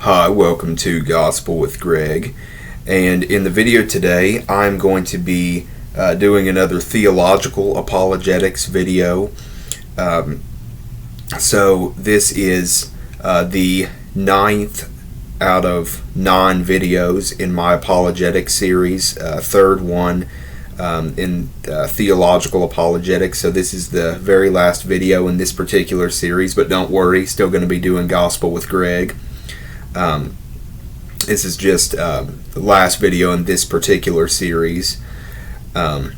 Hi, welcome to Gospel with Greg, and in the video today I'm going to be doing another theological apologetics video. So this is the 9th out of 9 videos in my apologetic series, third one in theological apologetics. So this is the very last video in this particular series, but don't worry, still going to be doing Gospel with Greg. This is just the last video in this particular series. I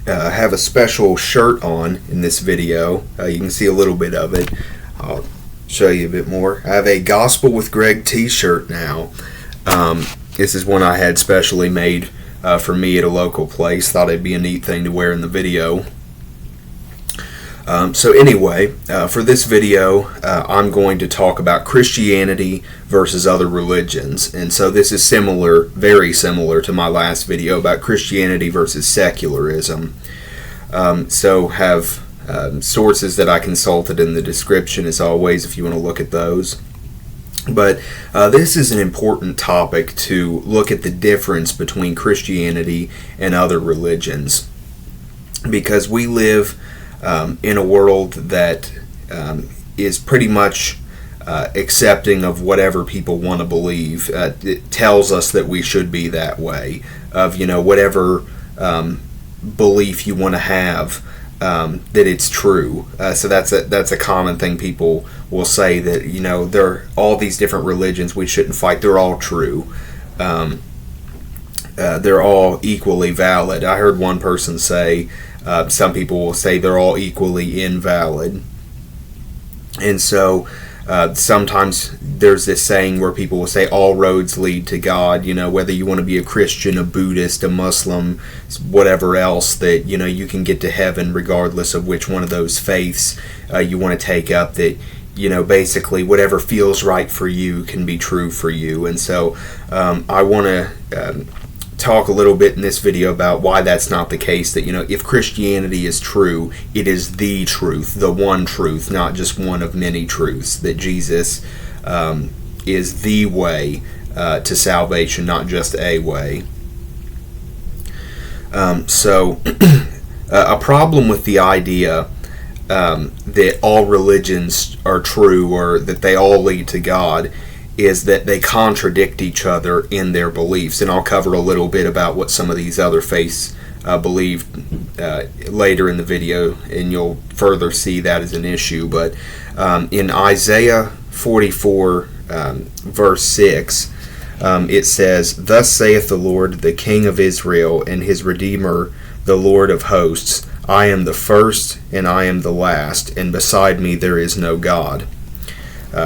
have a special shirt on in this video. You can see a little bit of it. I'll show you a bit more. I have a Gospel with Greg t-shirt now. This is one I had specially made for me at a local place. Thought it'd be a neat thing to wear in the video. So anyway, for this video, I'm going to talk about Christianity versus other religions. And so this is similar, very similar to my last video about Christianity versus secularism. So have sources that I consulted in the description as always if you want to look at those. But this is an important topic to look at the difference between Christianity and other religions, because we live in a world that is pretty much accepting of whatever people want to believe. It tells us that we should be that way, of whatever belief you want to have, that it's true. So that's a common thing people will say, that there are all these different religions, we shouldn't fight. They're all true. They're all equally valid. I heard one person say, some people will say they're all equally invalid. And so sometimes there's this saying where people will say all roads lead to God, whether you want to be a Christian, a Buddhist, a Muslim, whatever else, that you can get to heaven regardless of which one of those faiths you want to take up, that basically whatever feels right for you can be true for you. And so I want to talk a little bit in this video about why that's not the case, that if Christianity is true, it is the truth, the one truth, not just one of many truths, that Jesus is the way to salvation, not just a way. So a problem with the idea that all religions are true, or that they all lead to God, is that they contradict each other in their beliefs. And I'll cover a little bit about what some of these other faiths believe later in the video, and you'll further see that as an issue. But in Isaiah 44 verse 6, it says, "Thus saith the Lord, the King of Israel, and his Redeemer, the Lord of hosts, I am the first and I am the last, and beside me there is no God."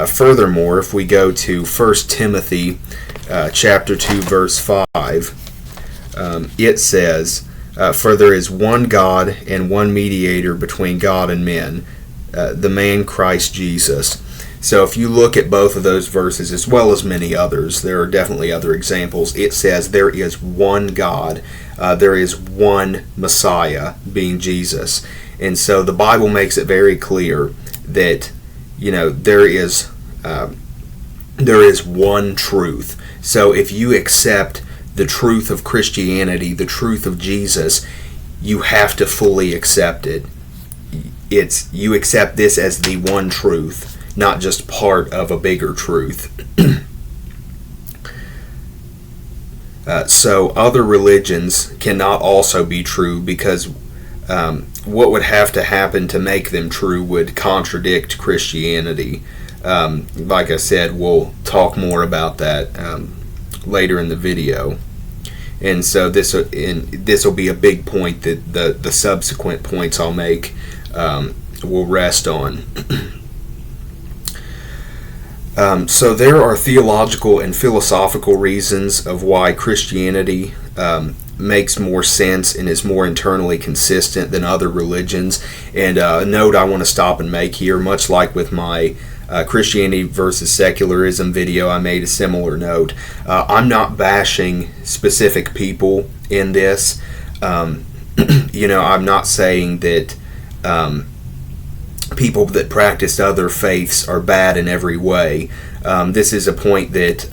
Furthermore, if we go to 1 Timothy chapter 2 verse 5, it says, "For there is one God and one mediator between God and men, the man Christ Jesus." So if you look at both of those verses, as well as many others, there are definitely other examples, it says there is one God, there is one Messiah, being Jesus. And so the Bible makes it very clear that there is one truth. So if you accept the truth of Christianity, the truth of Jesus, you have to fully accept it. You accept this as the one truth, not just part of a bigger truth. So other religions cannot also be true, because what would have to happen to make them true would contradict Christianity. Like I said, we'll talk more about that later in the video. And so this will be a big point that the subsequent points I'll make will rest on. So there are theological and philosophical reasons of why Christianity makes more sense and is more internally consistent than other religions. And a note I want to stop and make here, much like with my Christianity versus secularism video, I made a similar note. I'm not bashing specific people in this. I'm not saying that people that practice other faiths are bad in every way. This is a point that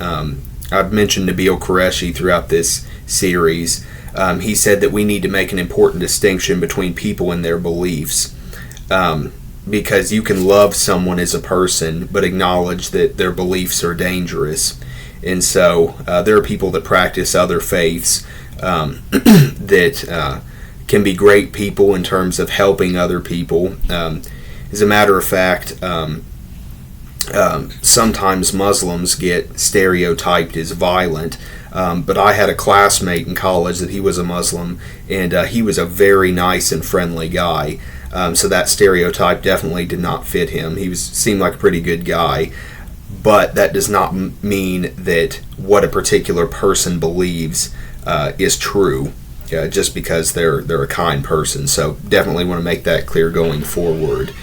I've mentioned Nabeel Qureshi throughout this series. He said that we need to make an important distinction between people and their beliefs, because you can love someone as a person but acknowledge that their beliefs are dangerous. And so there are people that practice other faiths that can be great people in terms of helping other people. As a matter of fact, sometimes Muslims get stereotyped as violent, but I had a classmate in college that he was a Muslim, and he was a very nice and friendly guy. So that stereotype definitely did not fit him. He seemed like a pretty good guy, but that does not mean that what a particular person believes is true, just because they're a kind person. So definitely want to make that clear going forward.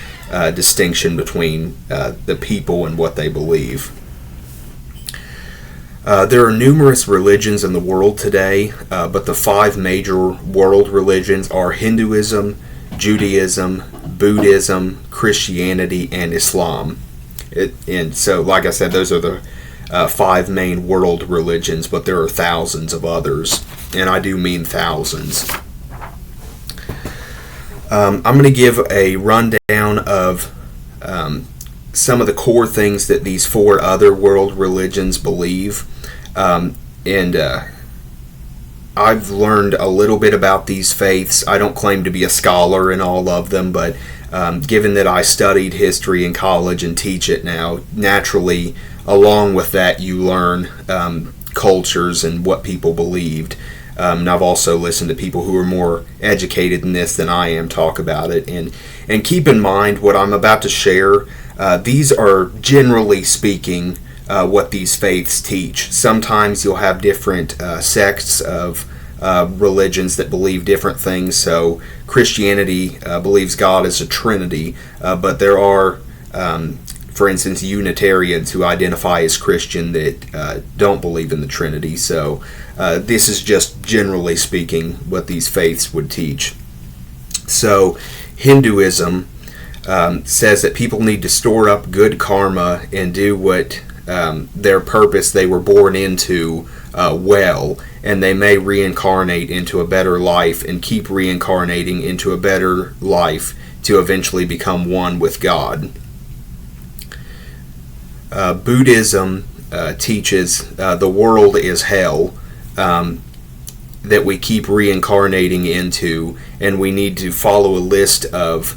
Distinction between the people and what they believe. There are numerous religions in the world today, but the 5 major world religions are Hinduism, Judaism, Buddhism, Christianity, and Islam. And so, like I said, those are the 5 main world religions, but there are thousands of others, and I do mean thousands. I'm going to give a rundown of some of the core things that these 4 other world religions believe. And I've learned a little bit about these faiths. I don't claim to be a scholar in all of them, but given that I studied history in college and teach it now, naturally, along with that, you learn cultures and what people believed. And I've also listened to people who are more educated in this than I am talk about it. And keep in mind what I'm about to share. These are, generally speaking, what these faiths teach. Sometimes you'll have different sects of religions that believe different things. So Christianity believes God is a Trinity, but there are, for instance, Unitarians who identify as Christian that don't believe in the Trinity. So this is just generally speaking what these faiths would teach. So Hinduism says that people need to store up good karma and do what their purpose they were born into well, and they may reincarnate into a better life and keep reincarnating into a better life to eventually become one with God. Buddhism teaches the world is hell that we keep reincarnating into, and we need to follow a list of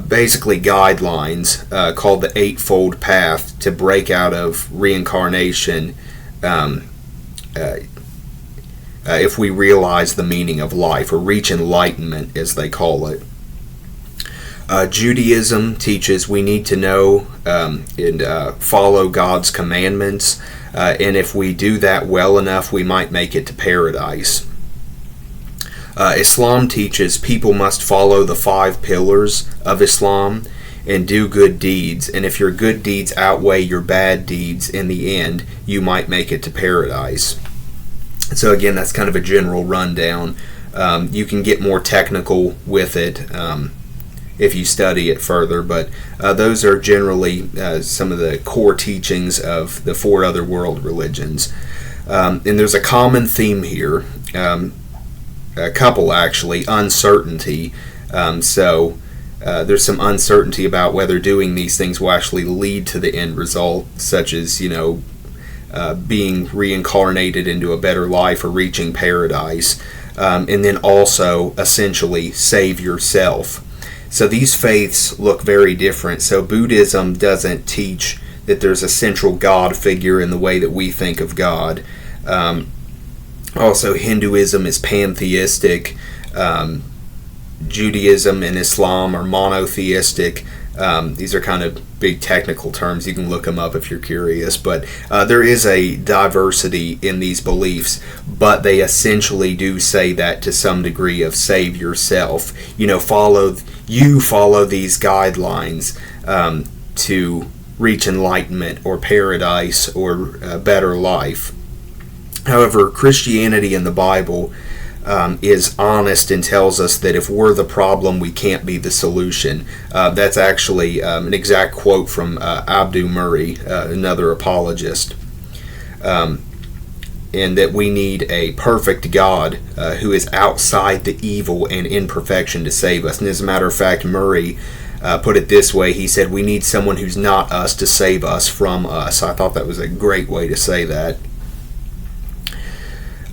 basically guidelines called the Eightfold Path to break out of reincarnation if we realize the meaning of life, or reach enlightenment as they call it. Judaism teaches we need to know and follow God's commandments, and if we do that well enough, we might make it to paradise. Islam teaches people must follow the 5 pillars of Islam and do good deeds, and if your good deeds outweigh your bad deeds in the end, you might make it to paradise. So again, that's kind of a general rundown. You can get more technical with it if you study it further, but those are generally some of the core teachings of the 4 other world religions. And there's a common theme here, a couple actually: uncertainty. So there's some uncertainty about whether doing these things will actually lead to the end result, such as, being reincarnated into a better life or reaching paradise. And then also, essentially, save yourself. So these faiths look very different. So Buddhism doesn't teach that there's a central God figure in the way that we think of God. Also, Hinduism is pantheistic. Judaism and Islam are monotheistic. These are kind of big technical terms. You can look them up if you're curious. But there is a diversity in these beliefs, but they essentially do say that to some degree of save yourself. Follow these guidelines to reach enlightenment or paradise or a better life. However, Christianity and the Bible is honest and tells us that if we're the problem, we can't be the solution. That's actually an exact quote from Abdu Murray, another apologist. And that we need a perfect God who is outside the evil and imperfection to save us. And as a matter of fact, Murray put it this way. He said, we need someone who's not us to save us from us. I thought that was a great way to say that.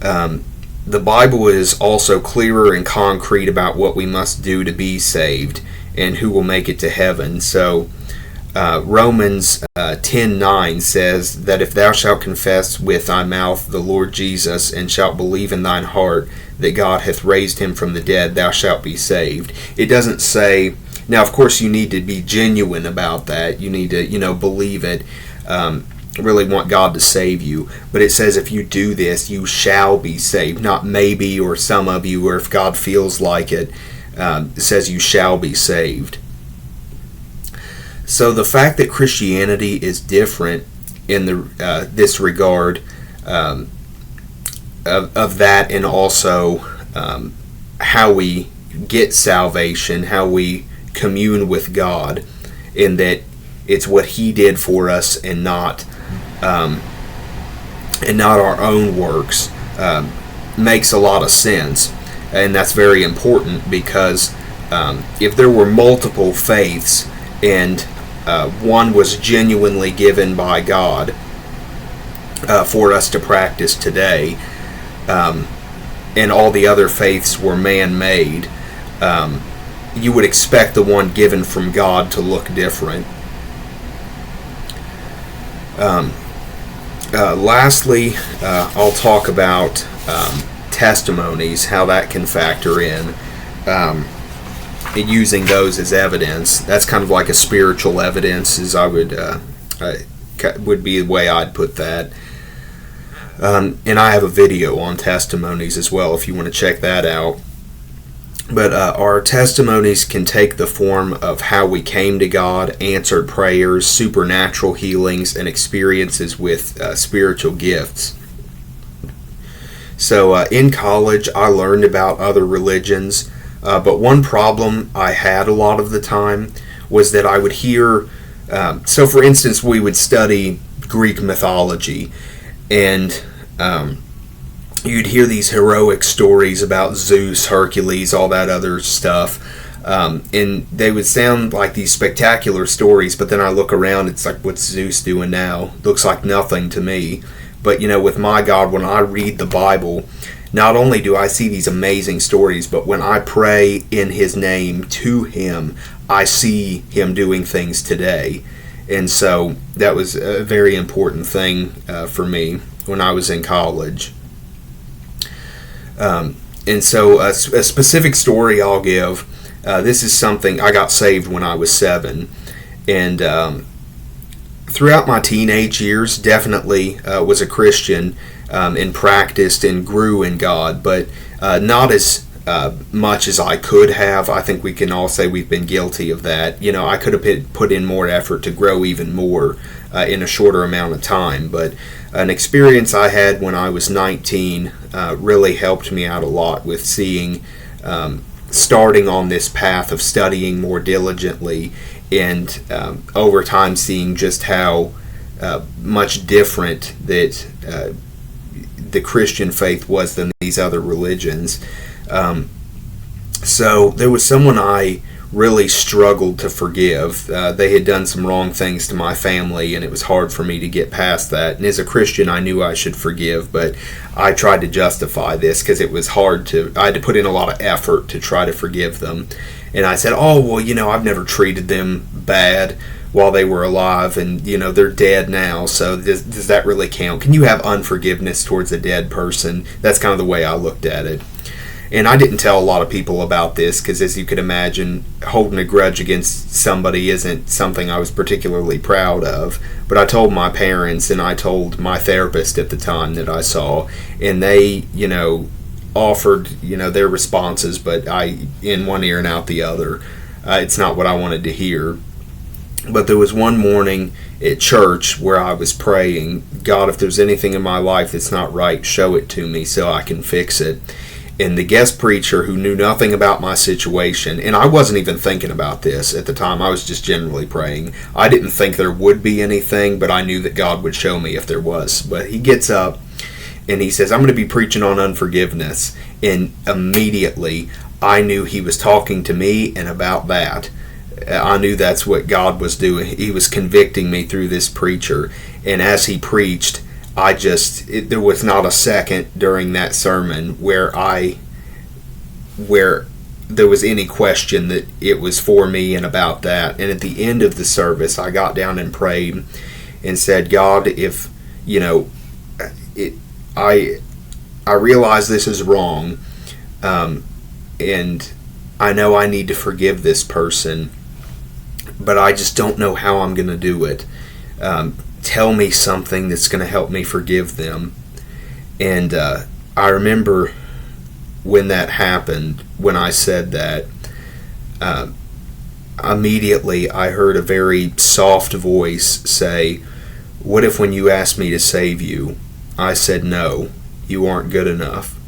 The Bible is also clearer and concrete about what we must do to be saved and who will make it to heaven. So Romans 10:9 says that if thou shalt confess with thy mouth the Lord Jesus, and shalt believe in thine heart that God hath raised him from the dead, thou shalt be saved. It doesn't say, now of course you need to be genuine about that. You need to, believe it. Really want God to save you, but it says if you do this, you shall be saved. Not maybe or some of you, or if God feels like it. It says you shall be saved. So the fact that Christianity is different in this regard of that, and also how we get salvation, how we commune with God, in that it's what He did for us and not our own works, makes a lot of sense. And that's very important, because if there were multiple faiths and one was genuinely given by God for us to practice today, and all the other faiths were man-made, you would expect the one given from God to look different. Lastly, I'll talk about testimonies, how that can factor in, and using those as evidence. That's kind of like a spiritual evidence, as I would be the way I'd put that. And I have a video on testimonies as well, if you want to check that out. But our testimonies can take the form of how we came to God, answered prayers, supernatural healings, and experiences with spiritual gifts. So in college, I learned about other religions, but one problem I had a lot of the time was that I would hear, so for instance, we would study Greek mythology, and you'd hear these heroic stories about Zeus, Hercules, all that other stuff, and they would sound like these spectacular stories, but then I look around, it's like, what's Zeus doing now? Looks like nothing to me. But with my God, when I read the Bible, not only do I see these amazing stories, but when I pray in His name to Him, I see Him doing things today. And so that was a very important thing for me when I was in college. And so a specific story I'll give, this is something, I got saved when I was 7, and throughout my teenage years, definitely was a Christian, and practiced and grew in God, but not as much as I could have. I think we can all say we've been guilty of that. I could have put in more effort to grow even more in a shorter amount of time, but an experience I had when I was 19 really helped me out a lot with seeing, starting on this path of studying more diligently, and over time seeing just how much different that the Christian faith was than these other religions. So there was someone I really struggled to forgive. They had done some wrong things to my family, and it was hard for me to get past that. And as a Christian, I knew I should forgive, but I tried to justify this because it was hard I had to put in a lot of effort to try to forgive them. And I said, oh, well, I've never treated them bad while they were alive, and, they're dead now, so does that really count? Can you have unforgiveness towards a dead person? That's kind of the way I looked at it. And I didn't tell a lot of people about this because, as you could imagine, holding a grudge against somebody isn't something I was particularly proud of. But I told my parents, and I told my therapist at the time that I saw, and they, offered, their responses, but I in one ear and out the other. It's not what I wanted to hear. But there was one morning at church where I was praying, God, if there's anything in my life that's not right, show it to me so I can fix it. And the guest preacher, who knew nothing about my situation, and I wasn't even thinking about this at the time, I was just generally praying. I didn't think there would be anything, but I knew that God would show me if there was. But he gets up and he says, I'm going to be preaching on unforgiveness. And immediately I knew he was talking to me and about that. I knew that's what God was doing. He was convicting me through this preacher. And as he preached, there was not a second during that sermon where there was any question that it was for me and about that. And at the end of the service, I got down and prayed and said, God, if, I realize this is wrong, and I know I need to forgive this person, but I just don't know how I'm going to do it. Tell me something that's going to help me forgive them. And I remember when that happened, when I said that, immediately I heard a very soft voice say, what if when you asked me to save you, I said, no, you aren't good enough?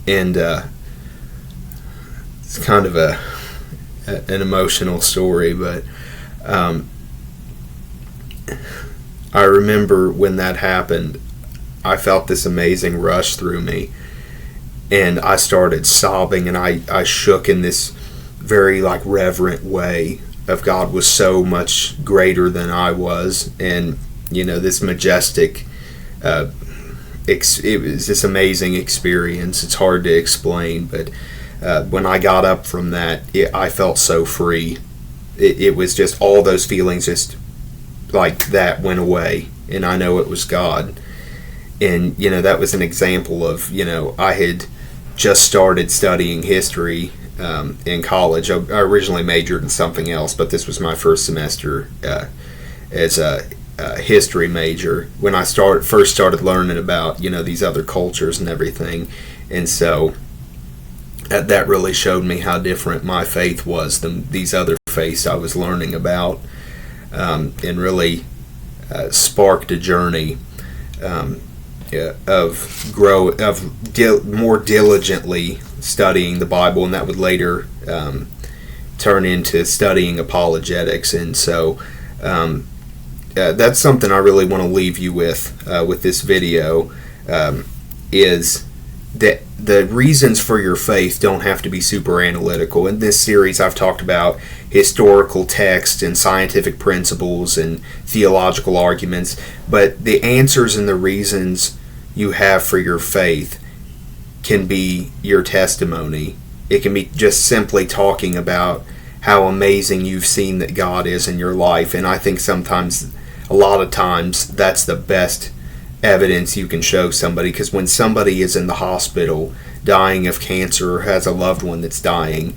And it's kind of an emotional story, but I remember when that happened, I felt this amazing rush through me, and I started sobbing, and I shook in this very reverent way of God was so much greater than I was, and this majestic, it was this amazing experience. It's hard to explain, but when I got up from that, I felt so free. It was just all those feelings just like that went away, and I know it was God. And that was an example of I had just started studying history in college. I originally majored in something else, but this was my first semester as a history major when I first started learning about these other cultures and everything. And so that really showed me how different my faith was than these other faiths I was learning about. And really sparked a journey more diligently studying the Bible, and that would later turn into studying apologetics. And so that's something I really want to leave you with this video, is that the reasons for your faith don't have to be super analytical. In this series, I've talked about historical text and scientific principles and theological arguments, but the answers and the reasons you have for your faith can be your testimony. It can be just simply talking about how amazing you've seen that God is in your life. And I think a lot of times, that's the best evidence you can show somebody, because when somebody is in the hospital dying of cancer or has a loved one that's dying,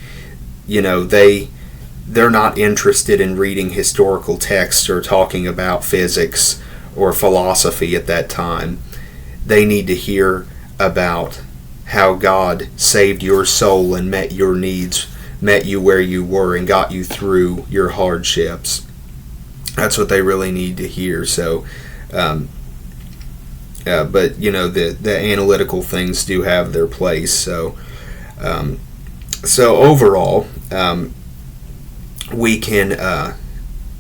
they're not interested in reading historical texts or talking about physics or philosophy at that time. They need to hear about how God saved your soul and met your needs, met you where you were, and got you through your hardships. That's what they really need to hear. So but the analytical things do have their place. So overall, we can,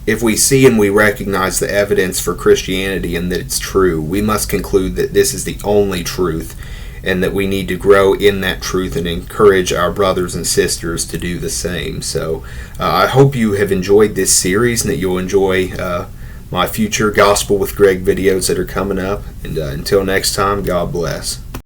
if we see and we recognize the evidence for Christianity and that it's true, we must conclude that this is the only truth, and that we need to grow in that truth and encourage our brothers and sisters to do the same. So I hope you have enjoyed this series, and that you'll enjoy my future Gospel with Greg videos that are coming up. And until next time, God bless.